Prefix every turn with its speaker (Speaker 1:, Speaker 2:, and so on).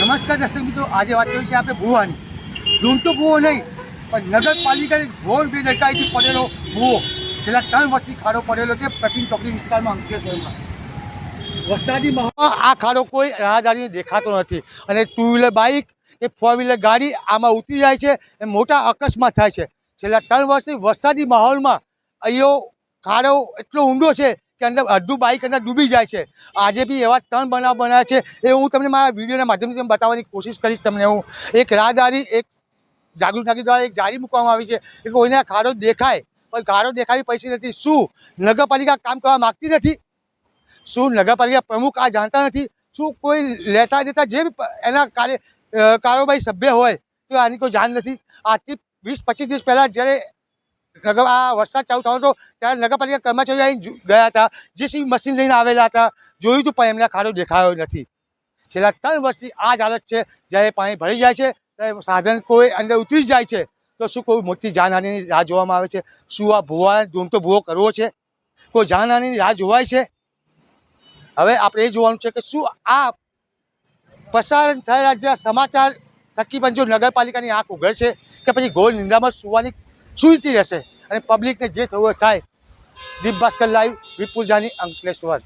Speaker 1: નમસ્કાર દર્શક મિત્રો, આજે વાત કરી છે આપણે ભૂવાની. ડૂમતો ભૂવો નહીં પણ નગરપાલિકાની ઘોર બેદરકારીથી પડેલો ભૂવો છેલ્લા 3 વર્ષથી ખાડો પડેલો છે પ્રતિમ ચોકડી વિસ્તારમાં અંકલેશ્વરમાં. વરસાદી માહોલમાં આ ખાડો કોઈ રાહદારીને દેખાતો નથી અને 2 વ્હીલર બાઇક કે 4 વ્હીલર ગાડી આમાં ઉતરી જાય છે એ મોટા અકસ્માત થાય છે. છેલ્લા 3 વર્ષથી વરસાદી માહોલમાં અહીંયો ખાડો એટલો ઊંડો છે કે અંદર અડધું બાઇક અંદર ડૂબી જાય છે. આજે બી એવા 3 બનાવ બન્યા છે. એ હું તમને મારા વિડીયોના માધ્યમથી બતાવવાની કોશિશ કરીશ. તમને હું એક રાહદારી એક જાગૃત નાગરિક દ્વારા એક જારી મૂકવામાં આવી છે કે કોઈને ખાડો દેખાય પણ ખાડો દેખાવી પૈસી નથી. શું નગરપાલિકા કામ કરવા માગતી નથી? શું નગરપાલિકા પ્રમુખ આ જાણતા નથી? શું કોઈ લેતા દેતા જે એના કારોબારી સભ્ય હોય તો આની કોઈ જાણ નથી? આજથી 20-25 દિવસ પહેલાં જ્યારે આ વરસાદ ચાલુ થયો હતો ત્યારે નગરપાલિકા કર્મચારીઓ અહીં ગયા હતા, જેસીબી મશીન લઈને આવેલા હતા, જોયું હતું પણ એમને ખાડો દેખાયો નથી. છેલ્લા 3 વર્ષથી આ જ હાલત છે. જ્યારે પાણી ભરી જાય છે ત્યારે સાધન કોઈ અંદર ઉતરી જાય છે તો શું કોઈ મોટી જાનહાનિની રાહ જોવામાં આવે છે? શું આ ભૂવા ડૂમતો ભૂવો કરવો છે? કોઈ જાનહાનિની રાહ જોવાય છે? હવે આપણે એ જોવાનું છે કે શું આ પસાર થયેલા જે સમાચાર થકી પણ જો નગરપાલિકાની આંખ ઉઘડશે કે પછી ઘોર નિંદામાં સુવાની સુઈતી રહેશે અને પબ્લિકને જે થવું થાય. દીપ ભાસ્કર લાઈવ, વિપુલ જાની, અંકલેશ્વર.